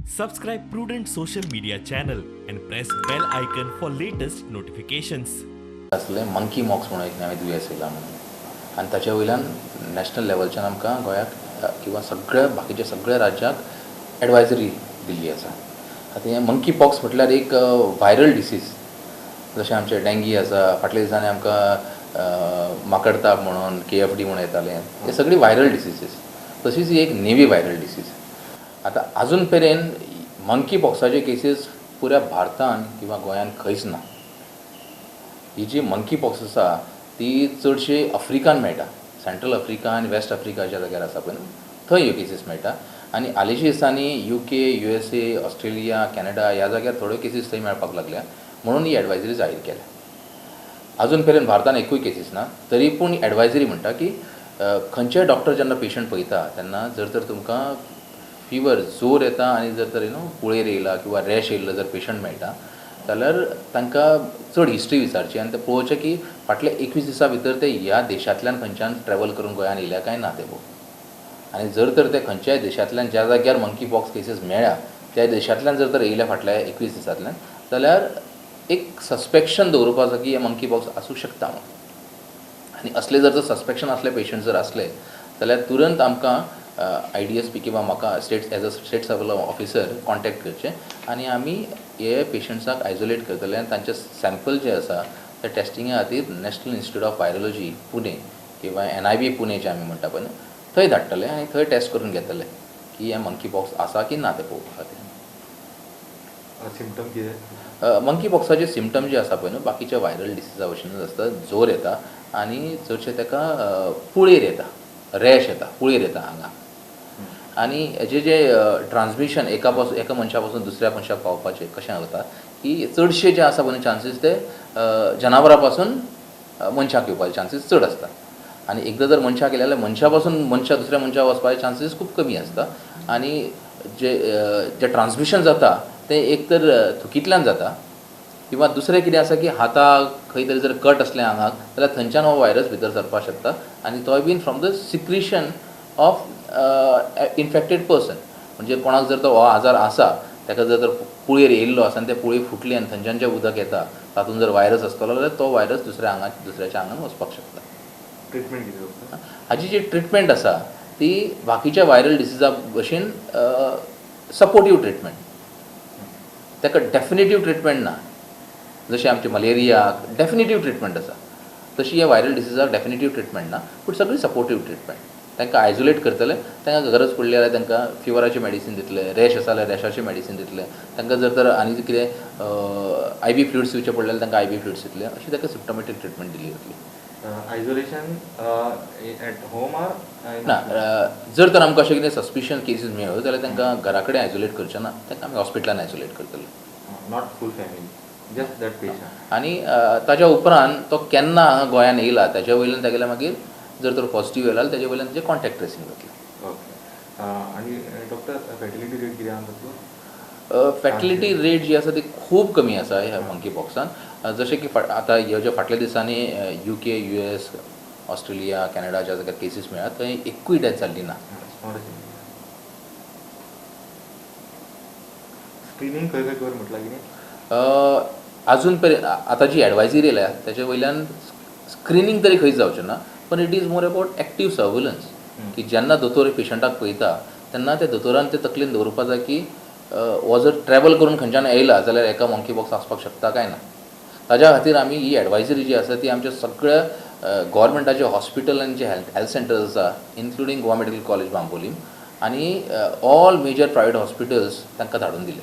Subscribe Prudent social media channel and press bell icon for latest notifications. असले monkey मॉक्स म्हणून एक नवे दुयेंस येयला म्हणून आनी ताच्या वयल्यान नॅशनल लेवलच्यान आमकां गोंयाक किंवा सगळ्या बाकीच्या सगळ्या राज्याक एडवायजरी दिल्ली आसा. आतां हें मंकी पॉक्स म्हटल्यार एक व्हायरल डिसीज जशें आमचे डेंगी आसा. फाटल्या दिसांनी आमकां माकडताप म्हणून KFD म्हणून येतालें. हे सगळी व्हायरल डिसीजीस. तशीच ही एक नेवी व्हायरल डिसीज. आतां आजून मेरेन मंकी पॉक्साचे केसीस पुऱ्या भारतान किंवा गोंयान खंयच ना. ही जी मंकी पॉक्स आसा ती चडशी आफ्रिकान मेळटा. सेंट्रल आफ्रिका आनी वेस्ट आफ्रिकाच्या जाग्यार आसा पळय थंय ह्यो केसीस मेळटा. आनी हालींच्या दिसांनी UK, USA, ऑस्ट्रेलिया, कॅनडा ह्या जाग्यार थोड्यो केसीस थंय मेळपाक लागल्या म्हणून ही एडवायजरी जाहीर केल्या. आजून मेरेन भारतान एकूय केसीस ना. तरी पूण एडवायजरी म्हणटा की खंयचेय डॉक्टर जेन्ना पेशंट पळयता तेन्ना जर तर तुमकां फिवर जोर येता आनी जर तर पुळेर येयला किंवा रॅश येयल्लो जर पेशंट मेळटा जाल्यार तांकां चड हिस्ट्री विचारची आनी तें पळोवचें की फाटल्या 21 दिसां भितर ते ह्या देशांतल्यान खंयच्यान ट्रॅवल करून गोंयान येयल्या काय ना ते पळोवप. आनी जर तर ते खंयच्याय देशांतल्यान ज्या जाग्यार मंकी पॉक्स केसीस मेळ्ळ्या त्या देशांतल्यान जर तर येयल्या फाटल्या 21 दिसांतल्यान जाल्यार एक सस्पेक्शन दवरपाक जाता की हे मंकी पॉक्स आसूं शकता म्हणून. आनी असले जर सस्पेक्शन असले पेशंट जर असले जाल्यार तुरंत आमकां IDSP किंवा म्हाका as a state level officer contact करचें आनी आमी हे पेशंट्साक आयसोलेट करतले आनी तांचे सॅम्पल जे आसा ते टेस्टिंगे खातीर national institute of virology Pune किंवा NIV पुणे जे आमी म्हणटा पळय थंय धाडटले आनी थंय टेस्ट करून घेतले की हे मंकी पॉक्स आसा की ना ते पळोवपा खातीर. सिमटम कितें? मंकी पॉक्साचे सिमटम जे आसा पळय न्हू बाकीच्या व्हायरल डिसिजा भशेनूच आसता. जोर येता आनी चडशे ताका पुळेर येता, रॅश येता, पुळेर येता हांगा. आनी हेजे जे ट्रान्समिशन एका मनशा पासून दुसऱ्या मनशाक पावपाचें कशें जाता की चडशे जे आसा पळय चान्सीस ते जनावरां पासून मनशाक येवपाचे चान्सीस चड आसता. आनी एकदां जर मनशाक येयले जाल्यार मनशा पासून दुसऱ्या मनशाक वचपाचे चान्सीस खूब कमी आसता. आनी जे ट्रान्समिशन जाता तें एक तर थुकींतल्यान जाता किंवा दुसरें कितें आसा की हाताक खंय तरी जर कट असलें आंगाक जाल्यार थंयच्यान हो व्हायरस भितर सरपाक शकता आनी तोय been from the secretion of infected person. म्हणजे कोणाक जर तो हो आजार आसा ताका जर तर पुळेर येयल्लो आसा आनी ते पुळी फुटली आनी थंयच्यान जें उदक येता तातूंत जर व्हायरस आसतलो जाल्यार तो व्हायरस दुसऱ्याच्या आंगान वचपाक शकता. ट्रिटमेंट कितें करता? हाची जी ट्रिटमेंट आसा ती बाकीच्या व्हायरल डिसिजा भशेन सपोर्टीव ट्रिटमेंट. ताका डेफिनेटीव ट्रिटमेंट ना. जशें आमचे मलेरियाक डेफिनेटीव ट्रिटमेंट आसा तशी ह्या व्हायरल डिसिजाक डेफिनेटीव ट्रिटमेंट ना पूण सगळी सपोर्टीव ट्रिटमेंट. तांकां आयसोलेट करतले, तांकां गरज पडली जाल्यार तांकां फिवराची मेडिसीन दितले, रॅश आसा जाल्यार रॅशाची मेडिसीन दितले, तांकां जर तर आनी कितें IV फ्लुइड्स दिवचे पडले जाल्यार तांकां IV फ्लुइड्स दितले. अशी ताका सिम्पटॉमॅटीक ट्रिटमेंट दिली वतली. आयसोलेशन एट होम आर ना. जर तर आमकां अशें कितें सस्पिशियस केसीस मेळ्ळ्यो जाल्यार तांकां घरा कडेन आयसोलेट करचें ना. तांकां आमी हॉस्पिटलान आयसोलेट करतले. Not full family, just that patient. आनी ताच्या उपरांत तो केन्ना हांगा गोंयान येयला ताच्या वयल्यान तागेल्या मागीर जर तर पॉझिटीव येयला जाल्यार ताच्या वयल्यान ताचें कॉन्टॅक्ट ट्रेसींग जातलें. ओके. आनी डॉक्टर फर्टिलिटी रेट कितें आसा तातूंत? फर्टिलिटी रेट जी आसा ती खूब कमी आसा ह्या मंकी पॉक्सान. जशें की आतां ह्यो ज्यो फाटल्या दिसांनी UK, US, ऑस्ट्रेलिया, कॅनडा ज्या जाग्यार केसीस मेळ्ळ्या थंय एकूय डेथ जाल्ली ना. स्क्रिनींग खंय खंय कर म्हटलां कितें? आजून पर्यंत आतां जी एडवायजरी येयल्या तेच्या वयल्यान स्क्रिनींग तरी खंयच जावचें ना पण it is more about active surveillance. की जेन्ना दोतोर पेशंटाक पळयता तेन्ना त्या दोतोरान ते तकलेन दवरपाक जाय की हो जर ट्रॅवल करून खंयच्यान येयला जाल्यार एका मंकी पॉक्स आसपाक शकता काय ना. ताज्या खातीर आमी ही एडवायजरी जी आसा ती आमच्या सगळ्या गव्हर्मेंटाचे हॉस्पिटल आनी जे हेल्थ सेंटर्स आसा including Goa medical college Bambolim आनी ऑल मेजर प्रायवेट हॉस्पिटल्स तांकां धाडून दिले.